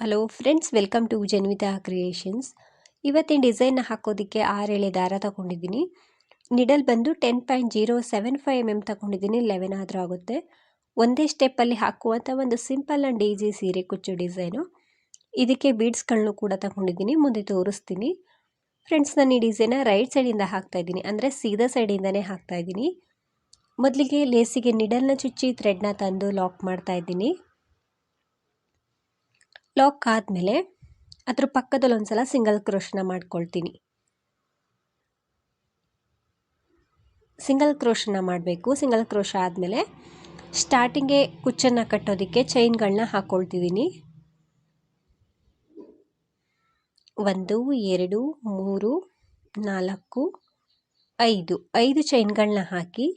Hello friends, welcome to Janvita creations. ಇವತ್ತಿನ ಡಿಸೈನ್ನ ಹಾಕೋದಕ್ಕೆ 6 ಎಳೆ ದಾರ ತಗೊಂಡಿದ್ದೀನಿ. ನಿಡಲ್ ಬಂದು 10.075 ತಗೊಂಡಿದ್ದೀನಿ. 11 ಆದರೂ ಆಗುತ್ತೆ. ಒಂದೇ ಸ್ಟೆಪ್ಪಲ್ಲಿ ಹಾಕುವಂಥ ಒಂದು ಸಿಂಪಲ್ ಆ್ಯಂಡ್ ಈಸಿ ಸೀರೆ ಕುಚ್ಚು ಡಿಸೈನು. ಇದಕ್ಕೆ ಬೀಡ್ಸ್ಗಳನ್ನು ಕೂಡ ತಗೊಂಡಿದ್ದೀನಿ, ಮುಂದೆ ತೋರಿಸ್ತೀನಿ. ಫ್ರೆಂಡ್ಸ್, ನಾನು ಈ ಡಿಸೈನ ರೈಟ್ ಸೈಡಿಂದ ಹಾಕ್ತಾಯಿದ್ದೀನಿ, ಅಂದರೆ ಸೀದಾ ಸೈಡಿಂದನೇ ಹಾಕ್ತಾಯಿದ್ದೀನಿ. ಮೊದಲಿಗೆ ಲೇಸಿಗೆ ನಿಡಲ್ನ ಚುಚ್ಚಿ ಥ್ರೆಡ್ನ ತಂದು ಲಾಕ್ ಮಾಡ್ತಾಯಿದ್ದೀನಿ. ಲಾಕ್ ಆದಮೇಲೆ ಅದ್ರ ಪಕ್ಕದಲ್ಲಿ ಒಂದ್ಸಲ ಸಿಂಗಲ್ ಕ್ರೋಶನ ಮಾಡ್ಕೊಳ್ತೀನಿ. ಸಿಂಗಲ್ ಕ್ರೋಶನ ಮಾಡಬೇಕು. ಸಿಂಗಲ್ ಕ್ರೋಶ ಆದಮೇಲೆ ಸ್ಟಾರ್ಟಿಂಗ್ಗೆ ಕುಚ್ಚನ್ನು ಕಟ್ಟೋದಕ್ಕೆ ಚೈನ್ಗಳನ್ನ ಹಾಕ್ಕೊಳ್ತಿದ್ದೀನಿ. 1 2 3 4 5 ಚೈನ್ಗಳನ್ನ ಹಾಕಿ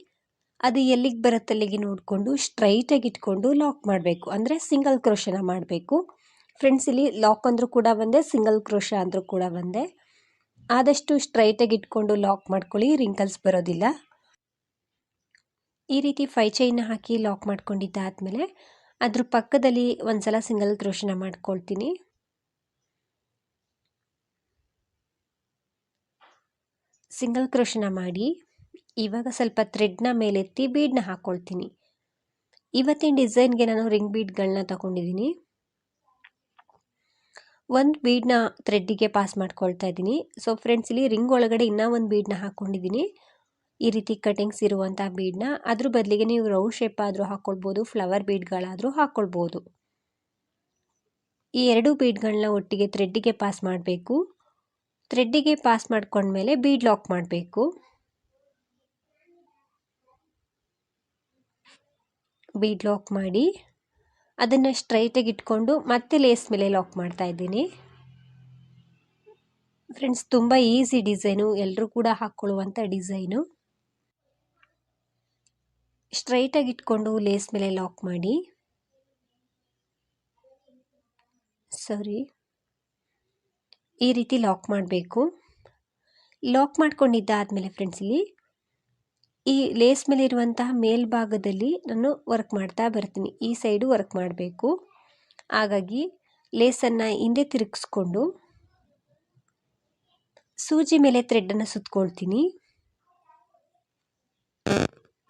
ಅದು ಎಲ್ಲಿಗೆ ಬರುತ್ತೆ ಅಲ್ಲಿಗೆ ನೋಡಿಕೊಂಡು ಸ್ಟ್ರೈಟಾಗಿ ಇಟ್ಕೊಂಡು ಲಾಕ್ ಮಾಡಬೇಕು, ಅಂದರೆ ಸಿಂಗಲ್ ಕ್ರೋಶನ ಮಾಡಬೇಕು. ಫ್ರೆಂಡ್ಸ್, ಇಲ್ಲಿ ಲಾಕ್ ಅಂದರೂ ಕೂಡ ಒಂದೇ, ಸಿಂಗಲ್ ಕ್ರೋಶ ಅಂದರೂ ಕೂಡ ಒಂದೇ. ಆದಷ್ಟು ಸ್ಟ್ರೈಟಾಗಿ ಇಟ್ಕೊಂಡು ಲಾಕ್ ಮಾಡ್ಕೊಳ್ಳಿ, ರಿಂಕಲ್ಸ್ ಬರೋದಿಲ್ಲ. ಈ ರೀತಿ 5 ಚೈನ್ನ ಹಾಕಿ ಲಾಕ್ ಮಾಡ್ಕೊಂಡಿದ್ದಾದಮೇಲೆ ಅದ್ರ ಪಕ್ಕದಲ್ಲಿ ಒಂದ್ಸಲ ಸಿಂಗಲ್ ಕ್ರೋಶನ ಮಾಡ್ಕೊಳ್ತೀನಿ. ಸಿಂಗಲ್ ಕ್ರೋಶನ ಮಾಡಿ ಇವಾಗ ಸ್ವಲ್ಪ ಥ್ರೆಡ್ನ ಮೇಲೆತ್ತಿ ಬೀಡ್ನ ಹಾಕ್ಕೊಳ್ತೀನಿ. ಇವತ್ತಿನ ಡಿಸೈನ್ಗೆ ನಾನು ರಿಂಗ್ ಬೀಡ್ಗಳನ್ನ ತಗೊಂಡಿದ್ದೀನಿ. ಒಂದು ಬೀಡ್ನ ಥ್ರೆಡ್ಡಿಗೆ ಪಾಸ್ ಮಾಡ್ಕೊಳ್ತಾ ಇದ್ದೀನಿ. ಸೊ ಫ್ರೆಂಡ್ಸ್, ಇಲ್ಲಿ ರಿಂಗ್ ಒಳಗಡೆ ಇನ್ನೂ ಒಂದು ಬೀಡ್ನ ಹಾಕ್ಕೊಂಡಿದ್ದೀನಿ. ಈ ರೀತಿ ಕಟಿಂಗ್ಸ್ ಇರುವಂಥ ಬೀಡ್ನ. ಅದ್ರ ಬದಲಿಗೆ ನೀವು ರೌಂಡ್ ಶೇಪ್ ಆದರೂ ಹಾಕ್ಕೊಳ್ಬೋದು, ಫ್ಲವರ್ ಬೀಡ್ಗಳಾದರೂ ಹಾಕ್ಕೊಳ್ಬೋದು. ಈ 2 ಬೀಡ್ಗಳನ್ನ ಒಟ್ಟಿಗೆ ಥ್ರೆಡ್ಡಿಗೆ ಪಾಸ್ ಮಾಡಬೇಕು. ಥ್ರೆಡ್ಡಿಗೆ ಪಾಸ್ ಮಾಡ್ಕೊಂಡ್ಮೇಲೆ ಬೀಡ್ ಲಾಕ್ ಮಾಡಬೇಕು. ಬೀಡ್ ಲಾಕ್ ಮಾಡಿ ಅದನ್ನು ಸ್ಟ್ರೈಟಾಗಿ ಇಟ್ಕೊಂಡು ಮತ್ತೆ ಲೇಸ್ ಮೇಲೆ ಲಾಕ್ ಮಾಡ್ತಾ ಇದ್ದೀನಿ. ಫ್ರೆಂಡ್ಸ್, ತುಂಬ ಈಸಿ ಡಿಸೈನು, ಎಲ್ಲರೂ ಕೂಡ ಹಾಕ್ಕೊಳ್ಳುವಂಥ ಡಿಸೈನು. ಸ್ಟ್ರೈಟಾಗಿ ಇಟ್ಕೊಂಡು ಲೇಸ್ ಮೇಲೆ ಲಾಕ್ ಮಾಡಿ. ಈ ರೀತಿ ಲಾಕ್ ಮಾಡಬೇಕು. ಲಾಕ್ ಮಾಡ್ಕೊಂಡಿದ್ದಾದಮೇಲೆ ಫ್ರೆಂಡ್ಸ್, ಇಲ್ಲಿ ಈ ಲೇಸ್ ಮೇಲೆ ಇರುವಂತಹ ಮೇಲ್ಭಾಗದಲ್ಲಿ ನಾನು ವರ್ಕ್ ಮಾಡ್ತಾ ಬರ್ತೀನಿ. ಈ ಸೈಡು ವರ್ಕ್ ಮಾಡಬೇಕು. ಹಾಗಾಗಿ ಲೇಸನ್ನು ಹಿಂದೆ ತಿರುಗಿಸ್ಕೊಂಡು ಸೂಜಿ ಮೇಲೆ ಥ್ರೆಡ್ಡನ್ನು ಸುತ್ಕೊಳ್ತೀನಿ.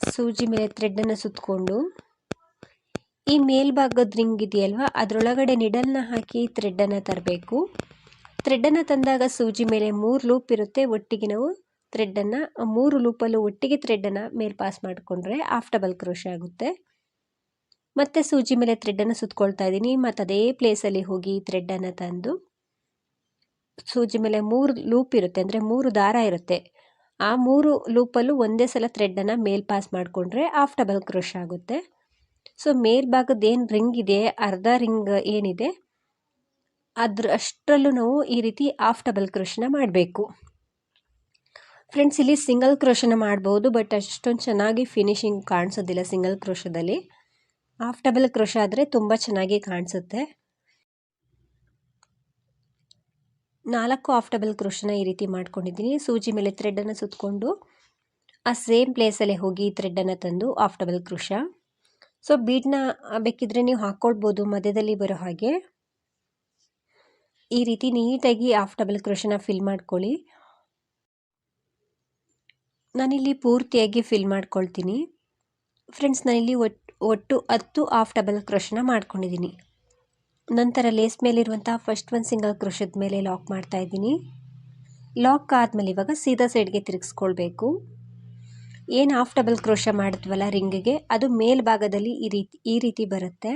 ಸೂಜಿ ಮೇಲೆ ಥ್ರೆಡ್ಡನ್ನು ಸುತ್ತಕೊಂಡು ಈ ಮೇಲ್ಭಾಗದ ರಿಂಗ್ ಇದೆಯಲ್ವ, ಅದರೊಳಗಡೆ ನಿಡಲ್ನ ಹಾಕಿ ಥ್ರೆಡ್ಡನ್ನು ತರಬೇಕು. ಥ್ರೆಡ್ಡನ್ನು ತಂದಾಗ ಸೂಜಿ ಮೇಲೆ 3 ಲೂಪ್ ಇರುತ್ತೆ. ಒಟ್ಟಿಗೆ ನಾವು ಥ್ರೆಡ್ಡನ್ನು 3 ಲೂಪಲ್ಲೂ ಒಟ್ಟಿಗೆ ಥ್ರೆಡ್ಡನ್ನು ಮೇಲೆ ಪಾಸ್ ಮಾಡಿಕೊಂಡ್ರೆ ಹಾಫ್ ಡಬಲ್ ಕ್ರೋಶ ಆಗುತ್ತೆ. ಮತ್ತೆ ಸೂಜಿ ಮೇಲೆ ಥ್ರೆಡ್ಡನ್ನು ಸುತ್ಕೊಳ್ತಾ ಇದ್ದೀನಿ. ಮತ್ತು ಅದೇ ಪ್ಲೇಸಲ್ಲಿ ಹೋಗಿ ಥ್ರೆಡ್ಡನ್ನು ತಂದು ಸೂಜಿ ಮೇಲೆ 3 ಲೂಪ್ ಇರುತ್ತೆ, ಅಂದರೆ 3 ದಾರ ಇರುತ್ತೆ. ಆ 3 ಲೂಪಲ್ಲೂ ಒಂದೇ ಸಲ ಥ್ರೆಡ್ಡನ್ನು ಮೇಲೆ ಪಾಸ್ ಮಾಡಿಕೊಂಡ್ರೆ ಹಾಫ್ ಡಬಲ್ ಕ್ರೋಶ ಆಗುತ್ತೆ. ಸೊ ಮೇಲ್ಭಾಗದ ಏನು ರಿಂಗ್ ಇದೆ, ಅರ್ಧ ರಿಂಗ್ ಏನಿದೆ ಅಷ್ಟರಲ್ಲೂ ನಾವು ಈ ರೀತಿ ಹಾಫ್ ಡಬಲ್ ಕ್ರೋಶನ ಮಾಡಬೇಕು. ಫ್ರೆಂಡ್ಸ್, ಇಲ್ಲಿ ಸಿಂಗಲ್ ಕ್ರೋಶನ ಮಾಡ್ಬೋದು, ಬಟ್ ಅಷ್ಟೊಂದು ಚೆನ್ನಾಗಿ ಫಿನಿಶಿಂಗ್ ಕಾಣಿಸೋದಿಲ್ಲ ಸಿಂಗಲ್ ಕ್ರೋಶದಲ್ಲಿ. ಹಾಫ್ ಡಬಲ್ ಕ್ರೋಶ ಆದರೆ ತುಂಬ ಚೆನ್ನಾಗಿ ಕಾಣಿಸುತ್ತೆ. 4 ಹಾಫ್ ಡಬಲ್ ಕ್ರೋಶನ ಈ ರೀತಿ ಮಾಡ್ಕೊಂಡಿದ್ದೀನಿ. ಸೂಜಿ ಮೇಲೆ ಥ್ರೆಡ್ಡನ್ನು ಸುತ್ತಕೊಂಡು ಆ ಸೇಮ್ ಪ್ಲೇಸಲ್ಲೇ ಹೋಗಿ ಥ್ರೆಡ್ಡನ್ನು ತಂದು ಹಾಫ್ ಡಬಲ್ ಕ್ರೋಶ. ಸೊ ಬೀಡ್ನ ಬೇಕಿದ್ರೆ ನೀವು ಹಾಕ್ಕೊಳ್ಬೋದು ಮಧ್ಯದಲ್ಲಿ ಬರೋ ಹಾಗೆ. ಈ ರೀತಿ ನೀಟಾಗಿ ಹಾಫ್ ಡಬಲ್ ಕ್ರೋಶನ ಫಿಲ್ ಮಾಡ್ಕೊಳ್ಳಿ. ನಾನಿಲ್ಲಿ ಪೂರ್ತಿಯಾಗಿ ಫಿಲ್ ಮಾಡ್ಕೊಳ್ತೀನಿ. ಫ್ರೆಂಡ್ಸ್, ನಾನಿಲ್ಲಿ ಒಟ್ಟು 10 ಹಾಫ್ ಡಬಲ್ ಕ್ರೋಶನ ಮಾಡ್ಕೊಂಡಿದ್ದೀನಿ. ನಂತರ ಲೇಸ್ ಮೇಲಿರುವಂಥ ಫಸ್ಟ್ ಒಂದು ಸಿಂಗಲ್ ಕ್ರೋಶದ ಮೇಲೆ ಲಾಕ್ ಮಾಡ್ತಾ ಇದ್ದೀನಿ. ಲಾಕ್ ಆದಮೇಲೆ ಇವಾಗ ಸೀದಾ ಸೈಡ್ಗೆ ತಿರುಗಿಸ್ಕೊಳ್ಬೇಕು. ಏನು ಹಾಫ್ ಡಬಲ್ ಕ್ರೋಶ ಮಾಡಿದ್ವಲ್ಲ ರಿಂಗಿಗೆ, ಅದು ಮೇಲ್ಭಾಗದಲ್ಲಿ ಈ ರೀತಿ ಬರುತ್ತೆ.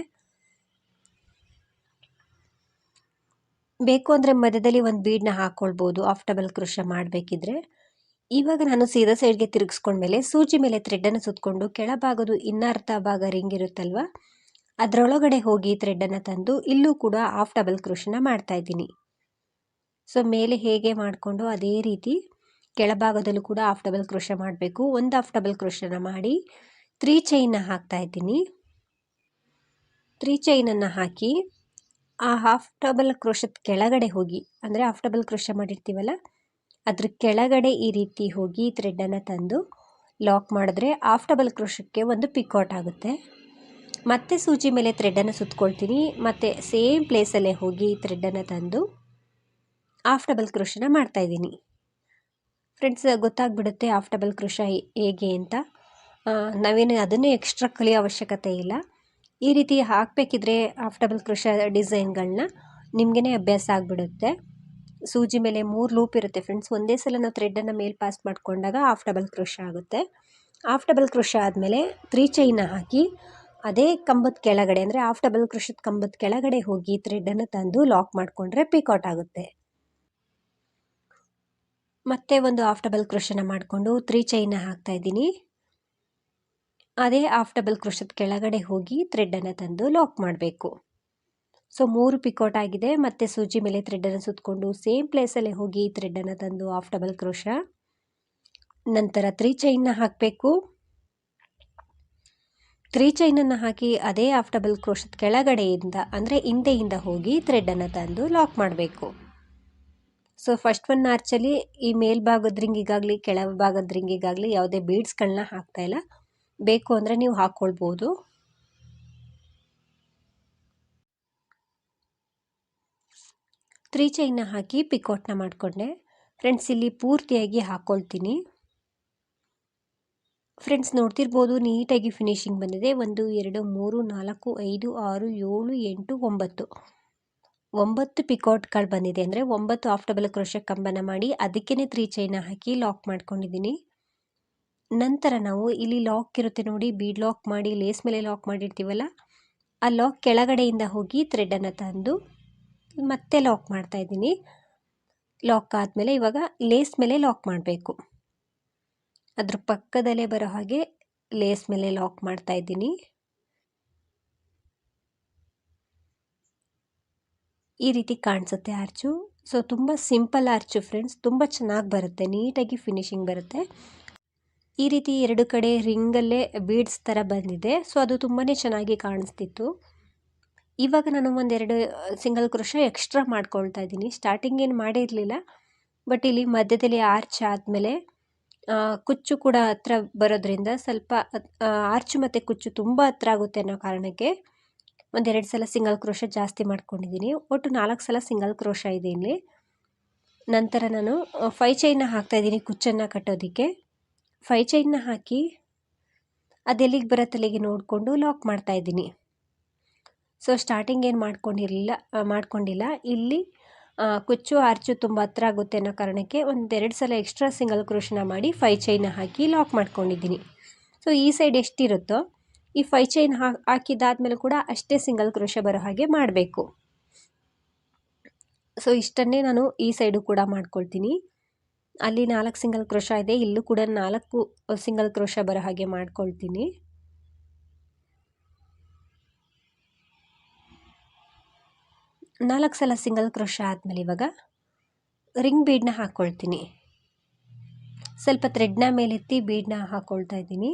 ಬೇಕು ಅಂದರೆ ಮಧ್ಯದಲ್ಲಿ ಒಂದು ಬೀಡ್ನ ಹಾಕ್ಕೊಳ್ಬೋದು ಹಾಫ್ ಡಬಲ್ ಕ್ರೋಶ ಮಾಡಬೇಕಿದ್ರೆ. ಇವಾಗ ನಾನು ಸೀದಾ ಸೈಡ್ಗೆ ತಿರುಗಿಸ್ಕೊಂಡ್ಮೇಲೆ ಸೂಜಿ ಮೇಲೆ ಥ್ರೆಡ್ಡನ್ನು ಸುತ್ತಕೊಂಡು ಕೆಳಭಾಗದ ಇನ್ನರ್ಧ ಭಾಗ ರಿಂಗ್ ಇರುತ್ತಲ್ವ, ಅದರೊಳಗಡೆ ಹೋಗಿ ಥ್ರೆಡ್ಡನ್ನು ತಂದು ಇಲ್ಲೂ ಕೂಡ ಹಾಫ್ ಡಬಲ್ ಕ್ರೋಶನ ಮಾಡ್ತಾ ಇದ್ದೀನಿ. ಸೊ ಮೇಲೆ ಹೇಗೆ ಮಾಡಿಕೊಂಡು ಅದೇ ರೀತಿ ಕೆಳಭಾಗದಲ್ಲೂ ಕೂಡ ಹಾಫ್ ಡಬಲ್ ಕ್ರೋಶ ಮಾಡಬೇಕು. ಒಂದು ಹಾಫ್ ಡಬಲ್ ಕ್ರೋಶನ ಮಾಡಿ 3 ಚೈನ್ನ ಹಾಕ್ತಾ ಇದ್ದೀನಿ. 3 ಚೈನನ್ನು ಹಾಕಿ ಆ ಹಾಫ್ ಡಬಲ್ ಕ್ರೋಶದ ಕೆಳಗಡೆ ಹೋಗಿ, ಅಂದರೆ ಹಾಫ್ ಡಬಲ್ ಕ್ರೋಶ ಮಾಡಿರ್ತೀವಲ್ಲ ಅದ್ರ ಕೆಳಗಡೆ ಈ ರೀತಿ ಹೋಗಿ ಥ್ರೆಡ್ಡನ್ನು ತಂದು ಲಾಕ್ ಮಾಡಿದ್ರೆ ಹಾಫ್ ಡಬಲ್ ಕ್ರೋಶಕ್ಕೆ ಒಂದು ಪಿಕಾಟ್ ಆಗುತ್ತೆ. ಮತ್ತೆ ಸೂಜಿ ಮೇಲೆ ಥ್ರೆಡನ್ನು ಸುತ್ಕೊಳ್ತೀನಿ. ಮತ್ತು ಸೇಮ್ ಪ್ಲೇಸಲ್ಲೇ ಹೋಗಿ ಥ್ರೆಡನ್ನು ತಂದು ಹಾಫ್ ಡಬಲ್ ಕ್ರೋಶನ ಮಾಡ್ತಾಯಿದ್ದೀನಿ. ಫ್ರೆಂಡ್ಸ್, ಗೊತ್ತಾಗ್ಬಿಡುತ್ತೆ ಹಾಫ್ ಡಬಲ್ ಕ್ರೋಶ ಹೇಗೆ ಅಂತ. ನಾವೇನು ಅದನ್ನೇ ಎಕ್ಸ್ಟ್ರಾ ಕಲಿಯೋ ಅವಶ್ಯಕತೆ ಇಲ್ಲ. ಈ ರೀತಿ ಹಾಕಬೇಕಿದ್ರೆ ಹಾಫ್ ಡಬಲ್ ಕ್ರೋಶ ಡಿಸೈನ್ಗಳನ್ನ ನಿಮಗೇ ಅಭ್ಯಾಸ ಆಗಿಬಿಡುತ್ತೆ. ಸೂಜಿ ಮೇಲೆ 3 ಲೂಪ್ ಇರುತ್ತೆ ಫ್ರೆಂಡ್ಸ್. ಒಂದೇ ಸಲ ನಾವು ಥ್ರೆಡನ್ನು ಮೇಲೆ ಪಾಸ್ ಮಾಡಿಕೊಂಡಾಗ ಹಾಫ್ ಡಬಲ್ ಕ್ರೋಶ ಆಗುತ್ತೆ. ಹಾಫ್ ಡಬಲ್ ಕ್ರೋಶ ಆದಮೇಲೆ 3 ಚೈನ್ನ ಹಾಕಿ ಅದೇ ಕಂಬದ ಕೆಳಗಡೆ, ಅಂದರೆ ಹಾಫ್ ಡಬಲ್ ಕ್ರೋಶದ ಕಂಬದ ಕೆಳಗಡೆ ಹೋಗಿ ಥ್ರೆಡನ್ನು ತಂದು ಲಾಕ್ ಮಾಡಿಕೊಂಡ್ರೆ ಪಿಕೌಟ್ ಆಗುತ್ತೆ. ಮತ್ತೆ ಒಂದು ಹಾಫ್ ಡಬಲ್ ಕ್ರೋಶನ ಮಾಡಿಕೊಂಡು 3 ಚೈನ್ನ ಹಾಕ್ತಾಯಿದ್ದೀನಿ. ಅದೇ ಹಾಫ್ ಡಬಲ್ ಕ್ರೋಶದ ಕೆಳಗಡೆ ಹೋಗಿ ಥ್ರೆಡನ್ನು ತಂದು ಲಾಕ್ ಮಾಡಬೇಕು. ಸೊ 3 ಪಿಕೌಟ್ ಆಗಿದೆ. ಮತ್ತೆ ಸೂಜಿ ಮೇಲೆ ಥ್ರೆಡನ್ನು ಸುತ್ತಕೊಂಡು ಸೇಮ್ ಪ್ಲೇಸಲ್ಲೇ ಹೋಗಿ ಥ್ರೆಡನ್ನು ತಂದು ಹಾಫ್ ಡಬಲ್ ಕ್ರೋಶ, ನಂತರ 3 ಚೈನ್ನ ಹಾಕಬೇಕು. 3 ಚೈನನ್ನು ಹಾಕಿ ಅದೇ ಹಾಫ್ ಡಬಲ್ ಕ್ರೋಶದ ಕೆಳಗಡೆಯಿಂದ, ಅಂದರೆ ಹಿಂದೆಯಿಂದ ಹೋಗಿ ಥ್ರೆಡನ್ನು ತಂದು ಲಾಕ್ ಮಾಡಬೇಕು. ಸೊ ಫಸ್ಟ್ ಒನ್ ಆರ್ಚಲ್ಲಿ ಈ ಮೇಲ್ಭಾಗದ ರಿಂಗಿಗಾಗಲಿ ಕೆಳಭಾಗದ ರಿಂಗಿಗಾಗಲಿ ಯಾವುದೇ ಬೀಡ್ಸ್ಗಳನ್ನ ಹಾಕ್ತಾಯಿಲ್ಲ. ಬೇಕು ಅಂದರೆ ನೀವು ಹಾಕ್ಕೊಳ್ಬೋದು. ತ್ರೀ ಚೈನ್ನ ಹಾಕಿ ಪಿಕೌಟ್ನ ಮಾಡಿಕೊಂಡೆ. ಫ್ರೆಂಡ್ಸ್, ಇಲ್ಲಿ ಪೂರ್ತಿಯಾಗಿ ಹಾಕ್ಕೊಳ್ತೀನಿ. ಫ್ರೆಂಡ್ಸ್, ನೋಡ್ತಿರ್ಬೋದು ನೀಟಾಗಿ ಫಿನಿಶಿಂಗ್ ಬಂದಿದೆ. 1 2 3 4 5 6 7 8 9 ಪಿಕೌಟ್ಗಳು ಬಂದಿದೆ. ಅಂದರೆ 9 ಹಾಫ್ ಡಬಲ್ ಕ್ರೋಶ ಕಂಬನ ಮಾಡಿ ಅದಕ್ಕೇ 3 ಚೈನ್ನ ಹಾಕಿ ಲಾಕ್ ಮಾಡ್ಕೊಂಡಿದ್ದೀನಿ. ನಂತರ ನಾವು ಇಲ್ಲಿ ಲಾಕ್ ಇರುತ್ತೆ ನೋಡಿ, ಬೀಡ್ ಲಾಕ್ ಮಾಡಿ ಲೇಸ್ ಮೇಲೆ ಲಾಕ್ ಮಾಡಿರ್ತೀವಲ್ಲ, ಆ ಲಾಕ್ ಕೆಳಗಡೆಯಿಂದ ಹೋಗಿ ಥ್ರೆಡನ್ನು ತಂದು ಮತ್ತೆ ಲಾಕ್ ಮಾಡ್ತಾಯಿದ್ದೀನಿ. ಲಾಕ್ ಆದಮೇಲೆ ಇವಾಗ ಲೇಸ್ ಮೇಲೆ ಲಾಕ್ ಮಾಡಬೇಕು. ಅದ್ರ ಪಕ್ಕದಲ್ಲೇ ಬರೋ ಹಾಗೆ ಲೇಸ್ ಮೇಲೆ ಲಾಕ್ ಮಾಡ್ತಾಯಿದ್ದೀನಿ. ಈ ರೀತಿ ಕಾಣಿಸುತ್ತೆ ಆರ್ಚು. ಸೊ ತುಂಬ ಸಿಂಪಲ್ ಆರ್ಚು ಫ್ರೆಂಡ್ಸ್, ತುಂಬ ಚೆನ್ನಾಗಿ ಬರುತ್ತೆ, ನೀಟಾಗಿ ಫಿನಿಶಿಂಗ್ ಬರುತ್ತೆ. ಈ ರೀತಿ 2 ಕಡೆ ರಿಂಗಲ್ಲೇ ಬೀಡ್ಸ್ ಥರ ಬಂದಿದೆ. ಸೊ ಅದು ತುಂಬಾ ಚೆನ್ನಾಗಿ ಕಾಣಿಸ್ತಿತ್ತು. ಇವಾಗ ನಾನು 1-2 ಸಿಂಗಲ್ ಕ್ರೋಶ ಎಕ್ಸ್ಟ್ರಾ ಮಾಡ್ಕೊಳ್ತಾ ಇದ್ದೀನಿ. ಸ್ಟಾರ್ಟಿಂಗ್ ಏನು ಮಾಡಿರಲಿಲ್ಲ, ಬಟ್ ಇಲ್ಲಿ ಮಧ್ಯದಲ್ಲಿ ಆರ್ಚ್ ಆದಮೇಲೆ ಕುಚ್ಚು ಕೂಡ ಹತ್ರ ಬರೋದ್ರಿಂದ ಸ್ವಲ್ಪ ಆರ್ಚು ಮತ್ತು ಕುಚ್ಚು ತುಂಬ ಹತ್ರ ಆಗುತ್ತೆ ಅನ್ನೋ ಕಾರಣಕ್ಕೆ 1-2 ಸಲ ಸಿಂಗಲ್ ಕ್ರೋಶ ಜಾಸ್ತಿ ಮಾಡ್ಕೊಂಡಿದ್ದೀನಿ. ಒಟ್ಟು 4 ಸಲ ಸಿಂಗಲ್ ಕ್ರೋಶ ಇದೆ ಇಲ್ಲಿ. ನಂತರ ನಾನು 5 ಚೈನ್ನ ಹಾಕ್ತಾಯಿದ್ದೀನಿ ಕುಚ್ಚನ್ನು ಕಟ್ಟೋದಕ್ಕೆ. 5 ಚೈನ್ನ ಹಾಕಿ ಅದೆಲ್ಲಿಗೆ ಬರುತ್ತೆ ಅಲ್ಲಿಗೆ ನೋಡಿಕೊಂಡು ಲಾಕ್ ಮಾಡ್ತಾಯಿದ್ದೀನಿ. ಸೊ ಸ್ಟಾರ್ಟಿಂಗ್ ಏನು ಮಾಡ್ಕೊಂಡಿಲ್ಲ. ಇಲ್ಲಿ ಕುಚ್ಚು ಆರ್ಚು ತುಂಬ ಹತ್ರ ಆಗುತ್ತೆ ಅನ್ನೋ ಕಾರಣಕ್ಕೆ 1-2 ಸಲ ಎಕ್ಸ್ಟ್ರಾ ಸಿಂಗಲ್ ಕ್ರೋಶನ ಮಾಡಿ 5 ಚೈನ್ನ ಹಾಕಿ ಲಾಕ್ ಮಾಡ್ಕೊಂಡಿದ್ದೀನಿ. ಸೊ ಈ ಸೈಡ್ ಎಷ್ಟಿರುತ್ತೋ ಈ 5 ಚೈನ್ ಹಾಕಿದ್ದಾದ್ಮೇಲೆ ಕೂಡ ಅಷ್ಟೇ ಸಿಂಗಲ್ ಕ್ರೋಶ ಬರೋ ಹಾಗೆ ಮಾಡಬೇಕು. ಸೊ ಇಷ್ಟನ್ನೇ ನಾನು ಈ ಸೈಡು ಕೂಡ ಮಾಡ್ಕೊಳ್ತೀನಿ. ಅಲ್ಲಿ 4 ಸಿಂಗಲ್ ಕ್ರೋಶ ಇದೆ, ಇಲ್ಲೂ ಕೂಡ 4 ಸಿಂಗಲ್ ಕ್ರೋಶ ಬರೋ ಹಾಗೆ ಮಾಡ್ಕೊಳ್ತೀನಿ. ನಾಲ್ಕು ಸಲ ಸಿಂಗಲ್ ಕ್ರೋಶ ಆದಮೇಲೆ ಇವಾಗ ರಿಂಗ್ ಬೀಡನ್ನ ಹಾಕ್ಕೊಳ್ತೀನಿ. ಸ್ವಲ್ಪ ಥ್ರೆಡ್ನ ಮೇಲೆತ್ತಿ ಬೀಡನ್ನ ಹಾಕ್ಕೊಳ್ತಾ ಇದ್ದೀನಿ.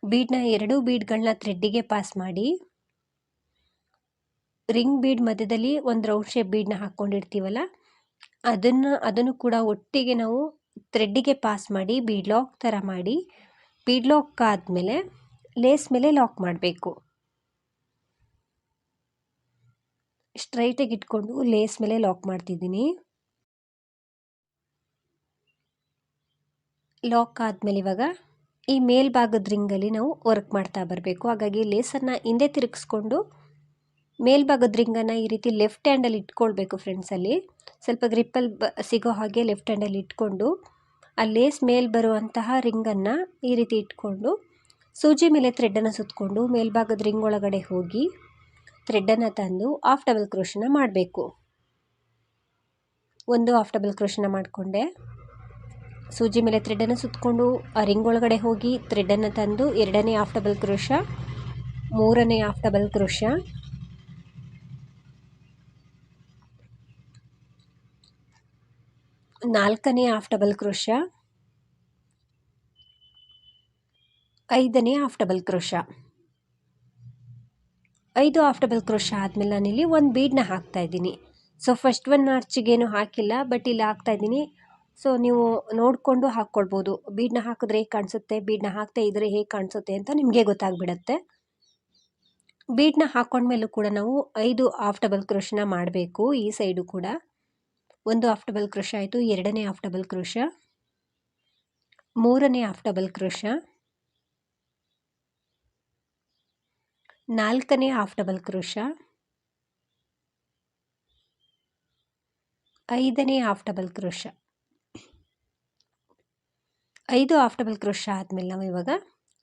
ಬೀಡನ್ನ 2 ಬೀಡ್ಗಳನ್ನ ಥ್ರೆಡ್ಡಿಗೆ ಪಾಸ್ ಮಾಡಿ ರಿಂಗ್ ಬೀಡ್ ಮಧ್ಯದಲ್ಲಿ ಒಂದು ರೌಂಡ್ ಶೇಪ್ ಬೀಡನ್ನ ಹಾಕ್ಕೊಂಡಿರ್ತೀವಲ್ಲ, ಅದನ್ನು ಕೂಡ ಒಟ್ಟಿಗೆ ನಾವು ಥ್ರೆಡ್ಡಿಗೆ ಪಾಸ್ ಮಾಡಿ ಬೀಡ್ ಲಾಕ್ ಥರ ಮಾಡಿ, ಬೀಡ್ ಲಾಕ್ ಆದಮೇಲೆ ಲೇಸ್ ಮೇಲೆ ಲಾಕ್ ಮಾಡಬೇಕು. ಸ್ಟ್ರೈಟಾಗಿ ಇಟ್ಕೊಂಡು ಲೇಸ್ ಮೇಲೆ ಲಾಕ್ ಮಾಡ್ತಿದ್ದೀನಿ. ಲಾಕ್ ಆದಮೇಲೆ ಇವಾಗ ಈ ಮೇಲ್ಭಾಗದ ರಿಂಗಲ್ಲಿ ನಾವು ವರ್ಕ್ ಮಾಡ್ತಾ ಬರಬೇಕು. ಹಾಗಾಗಿ ಲೇಸನ್ನು ಹಿಂದೆ ತಿರುಗಿಸ್ಕೊಂಡು ಮೇಲ್ಭಾಗದ ರಿಂಗನ್ನು ಈ ರೀತಿ ಲೆಫ್ಟ್ ಹ್ಯಾಂಡಲ್ಲಿ ಇಟ್ಕೊಳ್ಬೇಕು. ಫ್ರೆಂಡ್ಸಲ್ಲಿ ಸ್ವಲ್ಪ ಗ್ರಿಪ್ಪಲ್ಲಿ ಸಿಗೋ ಹಾಗೆ ಲೆಫ್ಟ್ ಹ್ಯಾಂಡಲ್ಲಿ ಇಟ್ಕೊಂಡು ಆ ಲೇಸ್ ಮೇಲೆ ಬರುವಂತಹ ರಿಂಗನ್ನು ಈ ರೀತಿ ಇಟ್ಕೊಂಡು ಸೂಜಿ ಮೇಲೆ ಥ್ರೆಡನ್ನು ಸುತ್ತಕೊಂಡು ಮೇಲ್ಭಾಗದ ರಿಂಗ್ ಒಳಗಡೆ ಹೋಗಿ ಥ್ರೆಡನ್ನು ತಂದು ಹಾಫ್ ಡಬಲ್ ಕ್ರೋಶನ ಮಾಡಬೇಕು. 1 ಹಾಫ್ ಡಬಲ್ ಕ್ರೋಶನ ಮಾಡಿಕೊಂಡೆ. ಸೂಜಿ ಮೇಲೆ ಥ್ರೆಡನ್ನು ಸುತ್ತಕೊಂಡು ಆ ರಿಂಗ್ ಒಳಗಡೆ ಹೋಗಿ ಥ್ರೆಡನ್ನು ತಂದು 2ನೇ ಹಾಫ್ ಡಬಲ್ ಕ್ರೋಶ, 3ನೇ ಹಾಫ್ ಡಬಲ್ ಕ್ರೋಶ, 4ನೇ ಹಾಫ್ ಡಬಲ್ ಕ್ರೋಶ, 5ನೇ half double crochet. 5 half double crochet ಆದಮೇಲೆ ನಾನಿಲ್ಲಿ ಒಂದು ಬೀಡನ್ನ ಹಾಕ್ತಾ ಇದ್ದೀನಿ. ಸೊ ಫಸ್ಟ್ ಒನ್ ಆರ್ಚಿಗೇನು ಹಾಕಿಲ್ಲ, ಬಟ್ ಇಲ್ಲಿ ಹಾಕ್ತಾ ಇದ್ದೀನಿ. ಸೊ ನೀವು ನೋಡಿಕೊಂಡು ಹಾಕ್ಕೊಳ್ಬೋದು. ಬೀಡನ್ನ ಹಾಕಿದ್ರೆ ಹೇಗೆ ಕಾಣಿಸುತ್ತೆ, ಬೀಡನ್ನ ಹಾಕ್ತಾ ಇದ್ದರೆ ಹೇಗೆ ಕಾಣಿಸುತ್ತೆ ಅಂತ ನಿಮಗೆ ಗೊತ್ತಾಗ್ಬಿಡುತ್ತೆ. ಬೀಡನ್ನ ಹಾಕೊಂಡ್ಮೇಲೂ ಕೂಡ ನಾವು 5 ಹಾಫ್ ಡಬಲ್ ಕ್ರೋಶನ ಮಾಡಬೇಕು. ಈ ಸೈಡು ಕೂಡ 1 ಹಾಫ್ ಡಬಲ್ ಕ್ರೋಶ ಆಯಿತು, 2ನೇ ಹಾಫ್ ಡಬಲ್ ಕ್ರೋಶ, 3ನೇ ಹಾಫ್ ಡಬಲ್ ಕ್ರೋಶ, 4ನೇ ಹಾಫ್ ಡಬಲ್ ಕ್ರೋಶ, 5ನೇ half double crochet. 5 half double crochet ಆದಮೇಲೆ ನಾವು ಇವಾಗ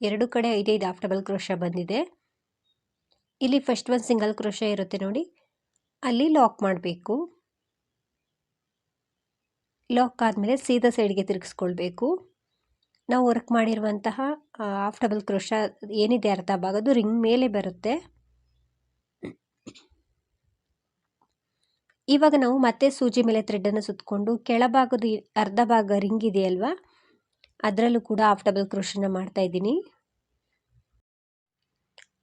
ಎರಡು ಕಡೆ 5 ಹಾಫ್ ಡಬಲ್ ಕ್ರೋಶ ಬಂದಿದೆ. ಇಲ್ಲಿ ಫಸ್ಟ್ ಒಂದು ಸಿಂಗಲ್ ಕ್ರೋಶ ಇರುತ್ತೆ ನೋಡಿ, ಅಲ್ಲಿ ಲಾಕ್ ಮಾಡಬೇಕು. ಲಾಕ್ ಆದಮೇಲೆ ಸೀದಾ ಸೈಡ್ಗೆ ತಿರುಗಿಸ್ಕೊಳ್ಬೇಕು. ನಾವು ವರ್ಕ್ ಮಾಡಿರುವಂತಹ ಹಾಫ್ ಡಬಲ್ ಕ್ರೋಶ ಏನಿದೆ ಅರ್ಧ ಭಾಗ ಅದು ರಿಂಗ್ ಮೇಲೆ ಬರುತ್ತೆ. ಇವಾಗ ನಾವು ಮತ್ತೆ ಸೂಜಿ ಮೇಲೆ ಥ್ರೆಡನ್ನು ಸುತ್ತಕೊಂಡು ಕೆಳಭಾಗದ ಅರ್ಧ ಭಾಗ ರಿಂಗ್ ಇದೆಯಲ್ವಾ, ಅದರಲ್ಲೂ ಕೂಡ ಹಾಫ್ ಡಬಲ್ ಕ್ರೋಶನ ಮಾಡ್ತಾ ಇದ್ದೀನಿ.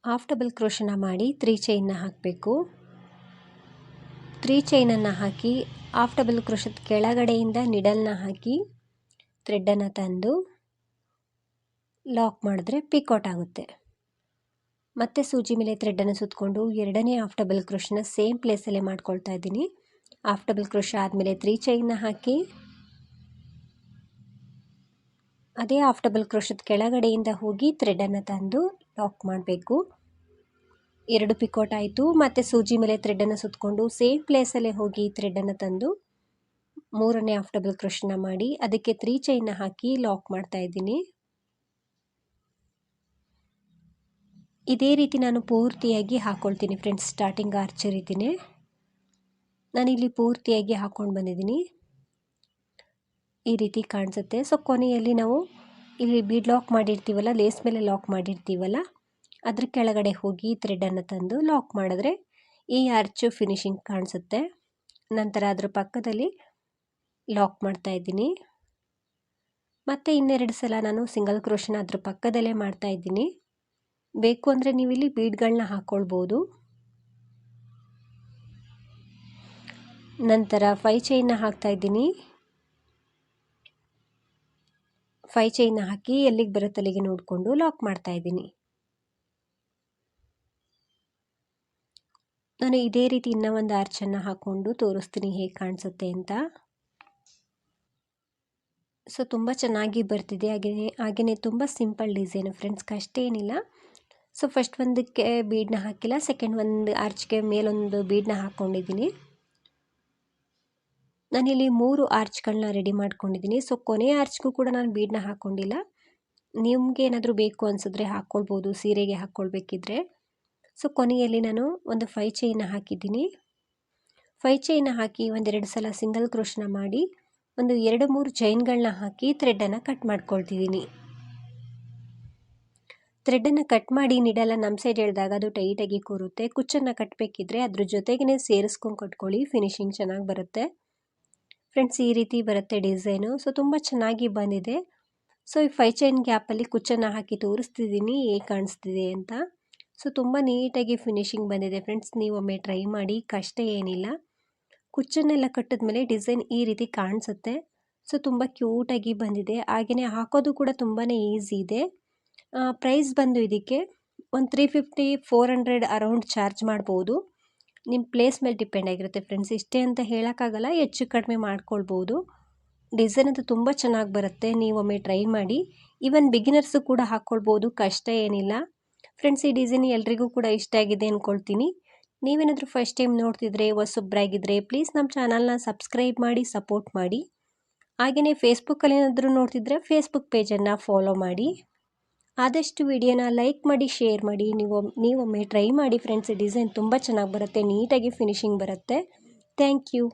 ಹಾಫ್ ಡಬಲ್ ಕ್ರೋಶನ ಮಾಡಿ 3 ಚೈನ್ನ ಹಾಕಬೇಕು. 3 ಚೈನನ್ನು ಹಾಕಿ ಹಾಫ್ ಡಬಲ್ ಕ್ರೋಶದ ಕೆಳಗಡೆಯಿಂದ ನಿಡಲ್ನ ಹಾಕಿ ಥ್ರೆಡನ್ನು ತಂದು ಲಾಕ್ ಮಾಡಿದ್ರೆ ಪಿಕೌಟ್ ಆಗುತ್ತೆ. ಮತ್ತೆ ಸೂಜಿ ಮೇಲೆ ಥ್ರೆಡನ್ನು ಸುತ್ತಕೊಂಡು 2ನೇ ಹಾಫ್ ಡಬಲ್ ಕ್ರೋಶನ ಸೇಮ್ ಪ್ಲೇಸಲ್ಲೇ ಮಾಡ್ಕೊಳ್ತಾ ಇದ್ದೀನಿ. ಹಾಫ್ ಡಬಲ್ ಕ್ರೋಶ ಆದಮೇಲೆ 3 ಚೈನ್ನ ಹಾಕಿ ಅದೇ ಹಾಫ್ ಡಬಲ್ ಕ್ರೋಶದ ಕೆಳಗಡೆಯಿಂದ ಹೋಗಿ ಥ್ರೆಡನ್ನು ತಂದು ಲಾಕ್ ಮಾಡಬೇಕು. 2 ಪಿಕೌಟ್ ಆಯಿತು. ಮತ್ತು ಸೂಜಿ ಮೇಲೆ ಥ್ರೆಡನ್ನು ಸುತ್ತಕೊಂಡು ಸೇಮ್ ಪ್ಲೇಸಲ್ಲೇ ಹೋಗಿ ಥ್ರೆಡನ್ನು ತಂದು 3ನೇ ಹಾಫ್ ಡಬಲ್ ಕ್ರೋಶನ ಮಾಡಿ ಅದಕ್ಕೆ 3 ಚೈನ್ನ ಹಾಕಿ ಲಾಕ್ ಮಾಡ್ತಾ ಇದ್ದೀನಿ. ಇದೇ ರೀತಿ ನಾನು ಪೂರ್ತಿಯಾಗಿ ಹಾಕ್ಕೊಳ್ತೀನಿ ಫ್ರೆಂಡ್ಸ್. ಸ್ಟಾರ್ಟಿಂಗ್ ಆರ್ಚ್ ರೀತಿಯೇ ನಾನಿಲ್ಲಿ ಪೂರ್ತಿಯಾಗಿ ಹಾಕ್ಕೊಂಡು ಬಂದಿದ್ದೀನಿ. ಈ ರೀತಿ ಕಾಣಿಸುತ್ತೆ. ಸೊ ಕೊನೆಯಲ್ಲಿ ನಾವು ಇಲ್ಲಿ ಬೀಡ್ ಲಾಕ್ ಮಾಡಿರ್ತೀವಲ್ಲ, ಲೇಸ್ ಮೇಲೆ ಲಾಕ್ ಮಾಡಿರ್ತೀವಲ್ಲ, ಅದ್ರ ಕೆಳಗಡೆ ಹೋಗಿ ಥ್ರೆಡನ್ನು ತಂದು ಲಾಕ್ ಮಾಡಿದ್ರೆ ಈ ಆರ್ಚು ಫಿನಿಶಿಂಗ್ ಕಾಣಿಸುತ್ತೆ. ನಂತರ ಅದ್ರ ಪಕ್ಕದಲ್ಲಿ ಲಾಕ್ ಮಾಡ್ತಾ ಇದ್ದೀನಿ. ಮತ್ತು ಇನ್ನೆರಡು ಸಲ ನಾನು ಸಿಂಗಲ್ ಕ್ರೋಶನ ಅದ್ರ ಪಕ್ಕದಲ್ಲೇ ಮಾಡ್ತಾ ಇದ್ದೀನಿ. ಬೇಕು ಅಂದರೆ ನೀವು ಇಲ್ಲಿ ಬೀಡ್ಗಳನ್ನ ಹಾಕ್ಕೊಳ್ಬೋದು. ನಂತರ 5 ಚೈನ್ನ ಹಾಕ್ತಾ ಇದ್ದೀನಿ. 5 ಚೈನ್ನ ಹಾಕಿ ಎಲ್ಲಿಗೆ ಬರುತ್ತೆ ಅಲ್ಲಿಗೆ ನೋಡಿಕೊಂಡು ಲಾಕ್ ಮಾಡ್ತಾ ಇದ್ದೀನಿ. ನಾನು ಇದೇ ರೀತಿ ಇನ್ನೂ ಒಂದು ಆರ್ಚನ್ನು ಹಾಕ್ಕೊಂಡು ತೋರಿಸ್ತೀನಿ ಹೇಗೆ ಕಾಣಿಸುತ್ತೆ ಅಂತ. ಸೊ ತುಂಬ ಚೆನ್ನಾಗಿ ಬರ್ತಿದೆ. ಹಾಗೆಯೇ ತುಂಬ ಸಿಂಪಲ್ ಡಿಸೈನು ಫ್ರೆಂಡ್ಸ್, ಕಷ್ಟ ಏನಿಲ್ಲ. ಸೊ ಫಸ್ಟ್ ಒಂದಕ್ಕೆ ಬೀಡನ್ನ ಹಾಕಿಲ್ಲ, ಸೆಕೆಂಡ್ ಒಂದು ಆರ್ಚ್ಗೆ ಮೇಲೊಂದು ಬೀಡನ್ನ ಹಾಕ್ಕೊಂಡಿದ್ದೀನಿ. ನಾನಿಲ್ಲಿ 3 ಆರ್ಚ್ಗಳನ್ನ ರೆಡಿ ಮಾಡ್ಕೊಂಡಿದ್ದೀನಿ. ಸೊ ಕೊನೆಯ ಆರ್ಚ್ಗೂ ಕೂಡ ನಾನು ಬೀಡನ್ನ ಹಾಕ್ಕೊಂಡಿಲ್ಲ. ನಿಮ್ಗೆ ಏನಾದರೂ ಬೇಕು ಅನಿಸಿದ್ರೆ ಹಾಕ್ಕೊಳ್ಬೋದು, ಸೀರೆಗೆ ಹಾಕ್ಕೊಳ್ಬೇಕಿದ್ರೆ. ಸೊ ಕೊನೆಯಲ್ಲಿ ನಾನು ಒಂದು 5 ಚೈನ್ನ ಹಾಕಿದ್ದೀನಿ. 5 ಚೈನ್ನ ಹಾಕಿ ಒಂದೆರಡು ಸಲ ಸಿಂಗಲ್ ಕ್ರೋಶನ ಮಾಡಿ ಒಂದು 2-3 ಚೈನ್ಗಳನ್ನ ಹಾಕಿ ಥ್ರೆಡನ್ನು ಕಟ್ ಮಾಡ್ಕೊಳ್ತಿದ್ದೀನಿ. ಥ್ರೆಡನ್ನು ಕಟ್ ಮಾಡಿ ನೀಡಲ್ಲ ನಮ್ಮ ಸೈಡ್ ಎಳೆದಾಗ ಅದು ಟೈಟಾಗಿ ಕೂರುತ್ತೆ. ಕುಚ್ಚನ್ನು ಕಟ್ಟಬೇಕಿದ್ರೆ ಅದ್ರ ಜೊತೆಗೇ ಸೇರಿಸ್ಕೊಂಡು ಕಟ್ಕೊಳ್ಳಿ, ಫಿನಿಶಿಂಗ್ ಚೆನ್ನಾಗಿ ಬರುತ್ತೆ ಫ್ರೆಂಡ್ಸ್. ಈ ರೀತಿ ಬರುತ್ತೆ ಡಿಸೈನು. ಸೊ ತುಂಬ ಚೆನ್ನಾಗಿ ಬಂದಿದೆ. ಸೊ ಈ 5 ಚೈನ್ ಗ್ಯಾಪಲ್ಲಿ ಕುಚ್ಚನ್ನು ಹಾಕಿ ತೋರಿಸ್ತಿದ್ದೀನಿ ಹೇಗೆ ಕಾಣಿಸ್ತಿದೆ ಅಂತ. ಸೊ ತುಂಬ ನೀಟಾಗಿ ಫಿನಿಶಿಂಗ್ ಬಂದಿದೆ ಫ್ರೆಂಡ್ಸ್. ನೀವೊಮ್ಮೆ ಟ್ರೈ ಮಾಡಿ, ಕಷ್ಟ ಏನಿಲ್ಲ. ಕುಚ್ಚನ್ನೆಲ್ಲ ಕಟ್ಟಿದ್ಮೇಲೆ ಡಿಸೈನ್ ಈ ರೀತಿ ಕಾಣಿಸುತ್ತೆ. ಸೊ ತುಂಬ ಕ್ಯೂಟಾಗಿ ಬಂದಿದೆ. ಹಾಗೆಯೇ ಹಾಕೋದು ಕೂಡ ತುಂಬಾ ಈಸಿ ಇದೆ. ಪ್ರೈಸ್ ಬಂದು ಇದಕ್ಕೆ ಒಂದು 350-400 ಅರೌಂಡ್ ಚಾರ್ಜ್ ಮಾಡ್ಬೋದು. ನಿಮ್ಮ ಪ್ಲೇಸ್ ಮೇಲೆ ಡಿಪೆಂಡ್ ಆಗಿರುತ್ತೆ ಫ್ರೆಂಡ್ಸ್. ಇಷ್ಟೇ ಅಂತ ಹೇಳೋಕ್ಕಾಗಲ್ಲ, ಹೆಚ್ಚು ಕಡಿಮೆ ಮಾಡ್ಕೊಳ್ಬೋದು. ಡಿಸೈನ್ ಅಂತೂ ತುಂಬ ಚೆನ್ನಾಗಿ ಬರುತ್ತೆ. ನೀವೊಮ್ಮೆ ಟ್ರೈ ಮಾಡಿ. ಈವನ್ ಬಿಗಿನರ್ಸು ಕೂಡ ಹಾಕ್ಕೊಳ್ಬೋದು, ಕಷ್ಟ ಏನಿಲ್ಲ ಫ್ರೆಂಡ್ಸ್. ಈ ಡಿಸೈನ್ ಎಲ್ರಿಗೂ ಕೂಡ ಇಷ್ಟ ಆಗಿದೆ ಅಂದ್ಕೊಳ್ತೀನಿ. ನೀವೇನಾದರೂ ಫಸ್ಟ್ ಟೈಮ್ ನೋಡ್ತಿದ್ರೆ, ಹೊಸಬ್ರಾಗಿದ್ದರೆ ಪ್ಲೀಸ್ ನಮ್ಮ ಚಾನಲ್ನ ಸಬ್ಸ್ಕ್ರೈಬ್ ಮಾಡಿ, ಸಪೋರ್ಟ್ ಮಾಡಿ. ಹಾಗೆಯೇ ಫೇಸ್ಬುಕ್ಕಲ್ಲಿ ಏನಾದರೂ ನೋಡ್ತಿದ್ರೆ ಫೇಸ್ಬುಕ್ ಪೇಜನ್ನು ಫಾಲೋ ಮಾಡಿ. ಆದಷ್ಟು ವಿಡಿಯೋನ ಲೈಕ್ ಮಾಡಿ, ಶೇರ್ ಮಾಡಿ. ನೀವೊಮ್ಮೆ ಟ್ರೈ ಮಾಡಿ ಫ್ರೆಂಡ್ಸ್. ಡಿಸೈನ್ ತುಂಬ ಚೆನ್ನಾಗಿ ಬರುತ್ತೆ, ನೀಟಾಗಿ ಫಿನಿಶಿಂಗ್ ಬರುತ್ತೆ. Thank you.